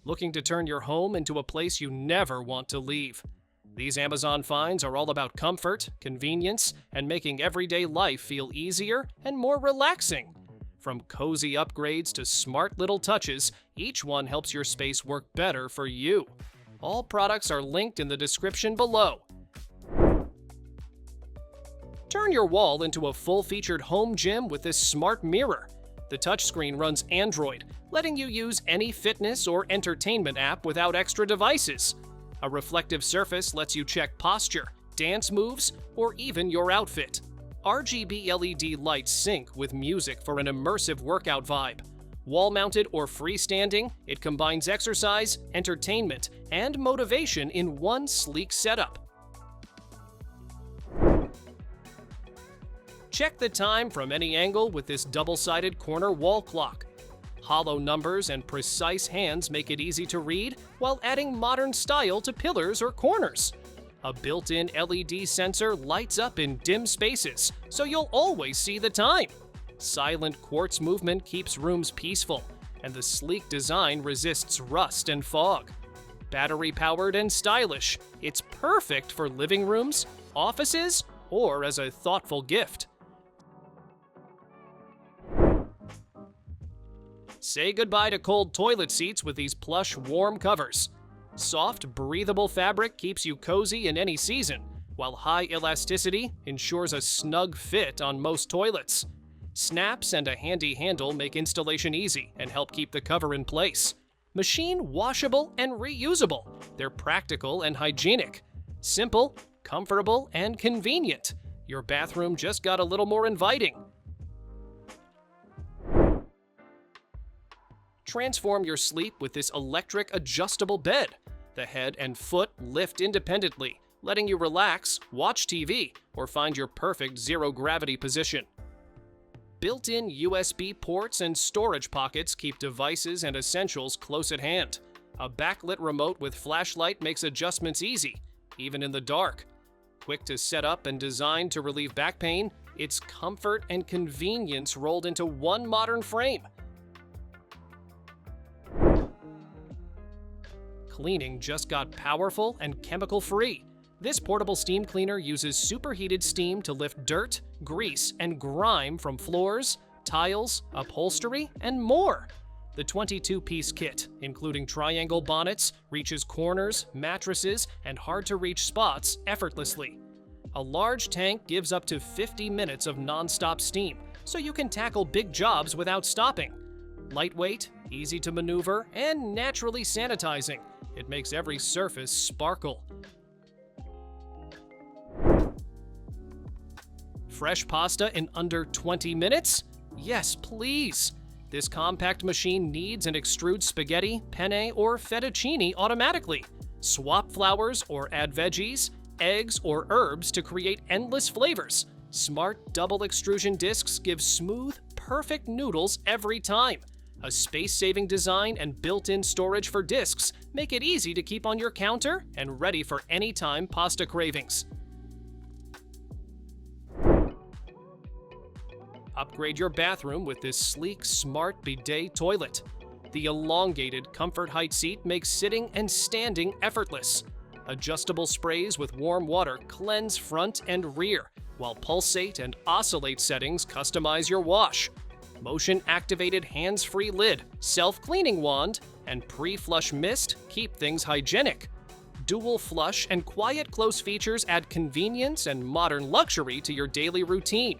Looking to turn your home into a place you never want to leave? These Amazon finds are all about comfort, convenience, and making everyday life feel easier and more relaxing. From cozy upgrades to smart little touches, each one helps your space work better for you. All products are linked in the description below. Turn your wall into a full-featured home gym with this smart mirror. The touchscreen runs Android, letting you use any fitness or entertainment app without extra devices. A reflective surface lets you check posture, dance moves, or even your outfit. RGB LED lights sync with music for an immersive workout vibe. Wall-mounted or freestanding, it combines exercise, entertainment, and motivation in one sleek setup. Check the time from any angle with this double-sided corner wall clock. Hollow numbers and precise hands make it easy to read while adding modern style to pillars or corners. A built-in LED sensor lights up in dim spaces, so you'll always see the time. Silent quartz movement keeps rooms peaceful, and the sleek design resists rust and fog. Battery-powered and stylish, it's perfect for living rooms, offices, or as a thoughtful gift. Say goodbye to cold toilet seats with these plush, warm covers. Soft, breathable fabric keeps you cozy in any season, while high elasticity ensures a snug fit on most toilets. Snaps and a handy handle make installation easy and help keep the cover in place. Machine washable and reusable, they're practical and hygienic. Simple, comfortable, and convenient. Your bathroom just got a little more inviting. Transform your sleep with this electric adjustable bed. The head and foot lift independently, letting you relax, watch TV, or find your perfect zero-gravity position. Built-in USB ports and storage pockets keep devices and essentials close at hand. A backlit remote with flashlight makes adjustments easy, even in the dark. Quick to set up and designed to relieve back pain, it's comfort and convenience rolled into one modern frame. Cleaning just got powerful and chemical-free. This portable steam cleaner uses superheated steam to lift dirt, grease, and grime from floors, tiles, upholstery, and more. The 22-piece kit, including triangle bonnets, reaches corners, mattresses, and hard-to-reach spots effortlessly. A large tank gives up to 50 minutes of non-stop steam, so you can tackle big jobs without stopping. Lightweight, easy to maneuver, and naturally sanitizing. It makes every surface sparkle. Fresh pasta in under 20 minutes? Yes, please! This compact machine kneads and extrudes spaghetti, penne, or fettuccine automatically. Swap flours or add veggies, eggs, or herbs to create endless flavors. Smart double extrusion discs give smooth, perfect noodles every time. A space-saving design and built-in storage for discs make it easy to keep on your counter and ready for anytime pasta cravings. Upgrade your bathroom with this sleek, smart bidet toilet. The elongated comfort height seat makes sitting and standing effortless. Adjustable sprays with warm water cleanse front and rear, while pulsate and oscillate settings customize your wash. Motion-activated hands-free lid, self-cleaning wand, and pre-flush mist keep things hygienic. Dual flush and quiet close features add convenience and modern luxury to your daily routine.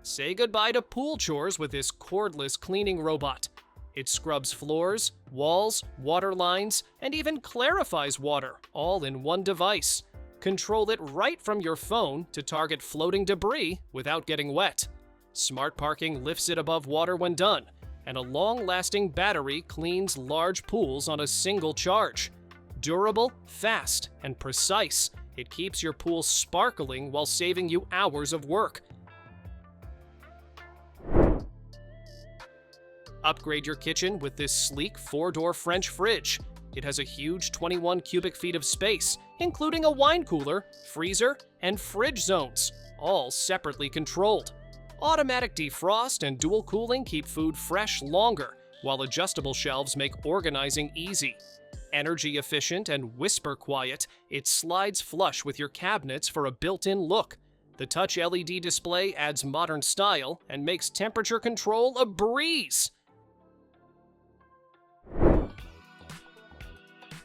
Say goodbye to pool chores with this cordless cleaning robot. It scrubs floors, walls, water lines, and even clarifies water, all in one device. Control it right from your phone to target floating debris without getting wet. Smart parking lifts it above water when done, and a long-lasting battery cleans large pools on a single charge. Durable, fast, and precise, it keeps your pool sparkling while saving you hours of work. Upgrade your kitchen with this sleek 4-door French fridge. It has a huge 21 cubic feet of space, including a wine cooler, freezer, and fridge zones, all separately controlled. Automatic defrost and dual cooling keep food fresh longer, while adjustable shelves make organizing easy. Energy efficient and whisper quiet, it slides flush with your cabinets for a built-in look. The touch LED display adds modern style and makes temperature control a breeze.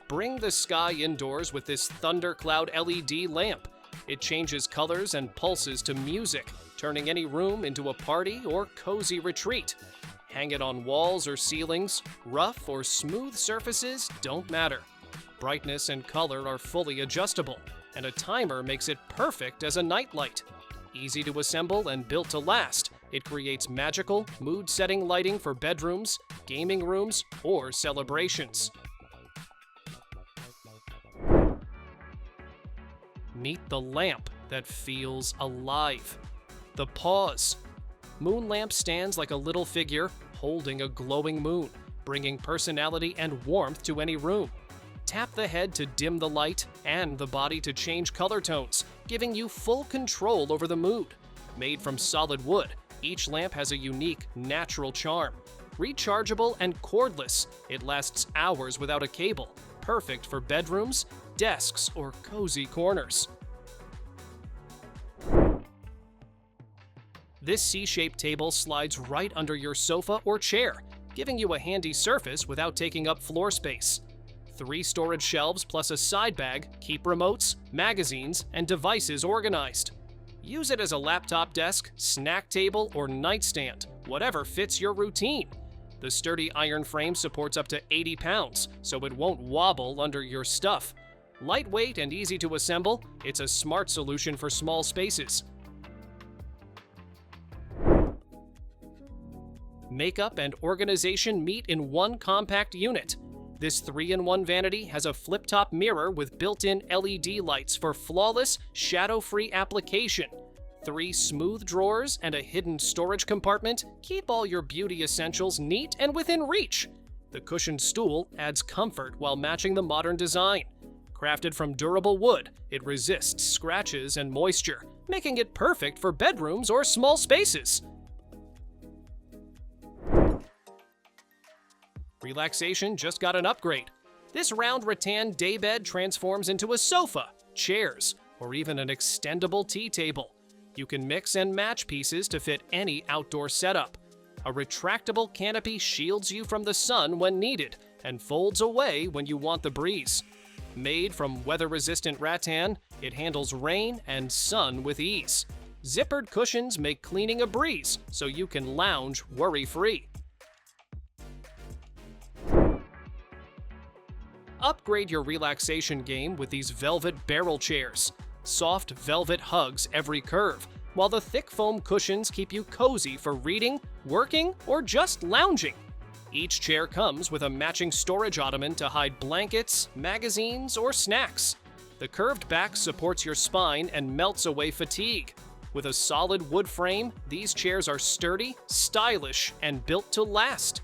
Bring the sky indoors with this thundercloud LED lamp. It changes colors and pulses to music, turning any room into a party or cozy retreat. Hang it on walls or ceilings, rough or smooth surfaces don't matter. Brightness and color are fully adjustable, and a timer makes it perfect as a nightlight. Easy to assemble and built to last, it creates magical, mood-setting lighting for bedrooms, gaming rooms, or celebrations. Meet the lamp that feels alive. The Pause. Moon lamp stands like a little figure holding a glowing moon, bringing personality and warmth to any room. Tap the head to dim the light and the body to change color tones, giving you full control over the mood. Made from solid wood, each lamp has a unique, natural charm. Rechargeable and cordless, it lasts hours without a cable, perfect for bedrooms, desks, or cozy corners. This C-shaped table slides right under your sofa or chair, giving you a handy surface without taking up floor space. 3 storage shelves plus a side bag keep remotes, magazines, and devices organized. Use it as a laptop desk, snack table, or nightstand, whatever fits your routine. The sturdy iron frame supports up to 80 pounds, so it won't wobble under your stuff. Lightweight and easy to assemble, it's a smart solution for small spaces. Makeup and organization meet in one compact unit. This 3-in-1 vanity has a flip-top mirror with built-in LED lights for flawless, shadow-free application. 3 smooth drawers and a hidden storage compartment keep all your beauty essentials neat and within reach. The cushioned stool adds comfort while matching the modern design. Crafted from durable wood, it resists scratches and moisture, making it perfect for bedrooms or small spaces. Relaxation just got an upgrade. This round rattan daybed transforms into a sofa, chairs, or even an extendable tea table. You can mix and match pieces to fit any outdoor setup. A retractable canopy shields you from the sun when needed and folds away when you want the breeze. Made from weather-resistant rattan, it handles rain and sun with ease. Zippered cushions make cleaning a breeze, so you can lounge worry-free. Upgrade your relaxation game with these velvet barrel chairs. Soft velvet hugs every curve, while the thick foam cushions keep you cozy for reading, working, or just lounging. Each chair comes with a matching storage ottoman to hide blankets, magazines, or snacks. The curved back supports your spine and melts away fatigue. With a solid wood frame, these chairs are sturdy, stylish, and built to last.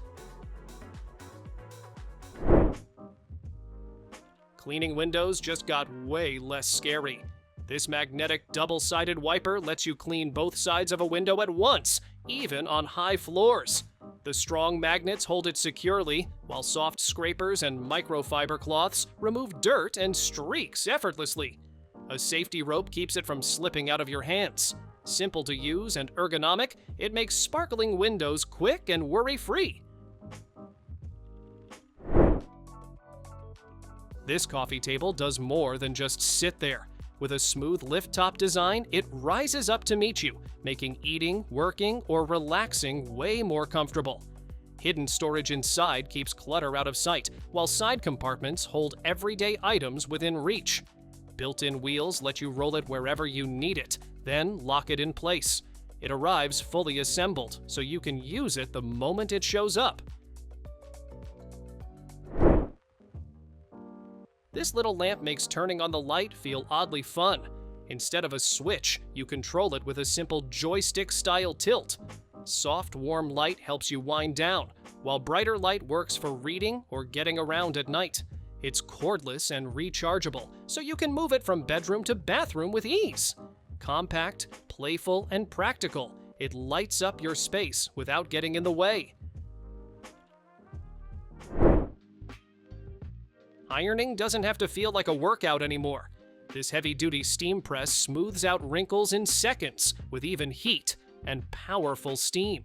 Cleaning windows just got way less scary. This magnetic double-sided wiper lets you clean both sides of a window at once, even on high floors. The strong magnets hold it securely, while soft scrapers and microfiber cloths remove dirt and streaks effortlessly. A safety rope keeps it from slipping out of your hands. Simple to use and ergonomic, it makes sparkling windows quick and worry-free. This coffee table does more than just sit there. With a smooth lift-top design, it rises up to meet you, making eating, working, or relaxing way more comfortable. Hidden storage inside keeps clutter out of sight, while side compartments hold everyday items within reach. Built-in wheels let you roll it wherever you need it, then lock it in place. It arrives fully assembled, so you can use it the moment it shows up. This little lamp makes turning on the light feel oddly fun. Instead of a switch, you control it with a simple joystick-style tilt. Soft, warm light helps you wind down, while brighter light works for reading or getting around at night. It's cordless and rechargeable, so you can move it from bedroom to bathroom with ease. Compact, playful, and practical, It lights up your space without getting in the way. Ironing doesn't have to feel like a workout anymore. This heavy-duty steam press smooths out wrinkles in seconds with even heat and powerful steam.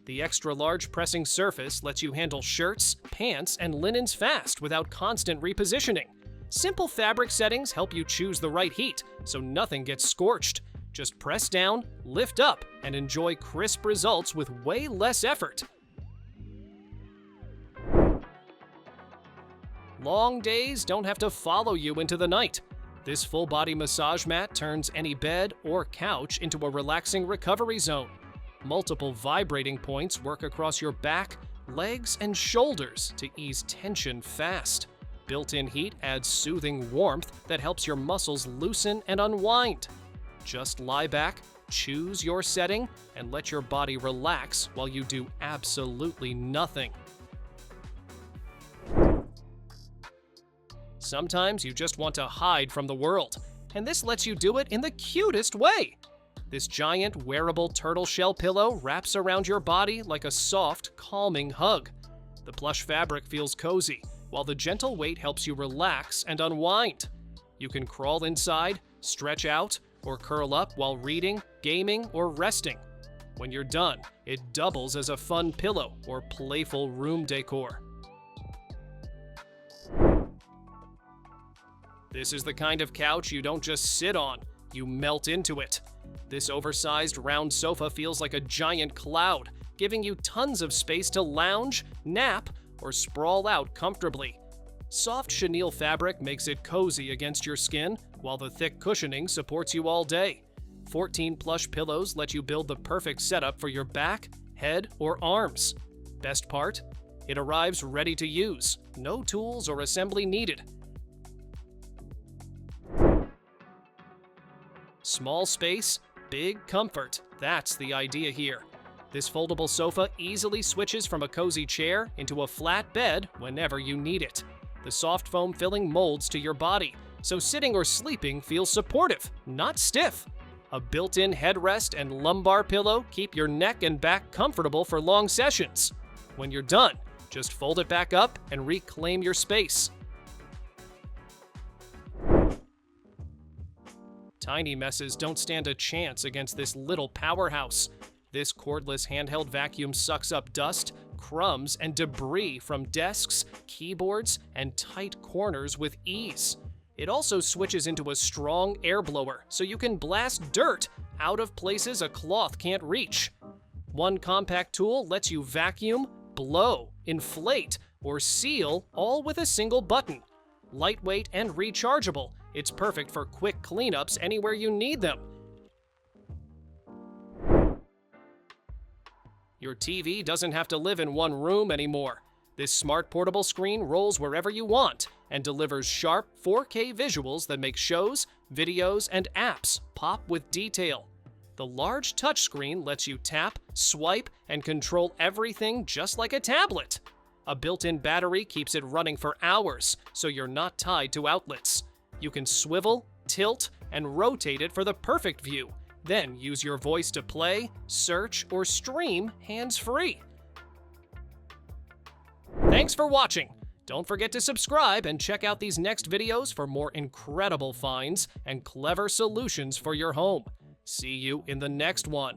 The extra-large pressing surface lets you handle shirts, pants, and linens fast without constant repositioning. Simple fabric settings help you choose the right heat, so nothing gets scorched. Just press down, lift up, and enjoy crisp results with way less effort. Long days don't have to follow you into the night. This full-body massage mat turns any bed or couch into a relaxing recovery zone. Multiple vibrating points work across your back, legs, and shoulders to ease tension fast. Built-in heat adds soothing warmth that helps your muscles loosen and unwind. Just lie back, choose your setting, and let your body relax while you do absolutely nothing. Sometimes you just want to hide from the world, and this lets you do it in the cutest way. This giant wearable turtle shell pillow wraps around your body like a soft, calming hug. The plush fabric feels cozy, while the gentle weight helps you relax and unwind. You can crawl inside, stretch out, or curl up while reading, gaming, or resting. When you're done, it doubles as a fun pillow or playful room decor. This is the kind of couch you don't just sit on, you melt into it. This oversized round sofa feels like a giant cloud, giving you tons of space to lounge, nap, or sprawl out comfortably. Soft chenille fabric makes it cozy against your skin, while the thick cushioning supports you all day. 14 plush pillows let you build the perfect setup for your back, head, or arms. Best part? It arrives ready to use, no tools or assembly needed. Small space, big comfort. That's the idea here. This foldable sofa easily switches from a cozy chair into a flat bed whenever you need it. The soft foam filling molds to your body, so sitting or sleeping feels supportive, not stiff. A built-in headrest and lumbar pillow keep your neck and back comfortable for long sessions. When you're done, just fold it back up and reclaim your space. Tiny messes don't stand a chance against this little powerhouse. This cordless handheld vacuum sucks up dust, crumbs, and debris from desks, keyboards, and tight corners with ease. It also switches into a strong air blower, so you can blast dirt out of places a cloth can't reach. One compact tool lets you vacuum, blow, inflate, or seal, all with a single button. Lightweight and rechargeable, it's perfect for quick cleanups anywhere you need them. Your TV doesn't have to live in one room anymore. This smart portable screen rolls wherever you want and delivers sharp 4K visuals that make shows, videos, and apps pop with detail. The large touchscreen lets you tap, swipe, and control everything just like a tablet. A built-in battery keeps it running for hours, so you're not tied to outlets. You can swivel, tilt, and rotate it for the perfect view. Then use your voice to play, search, or stream hands-free. Thanks for watching! Don't forget to subscribe and check out these next videos for more incredible finds and clever solutions for your home. See you in the next one.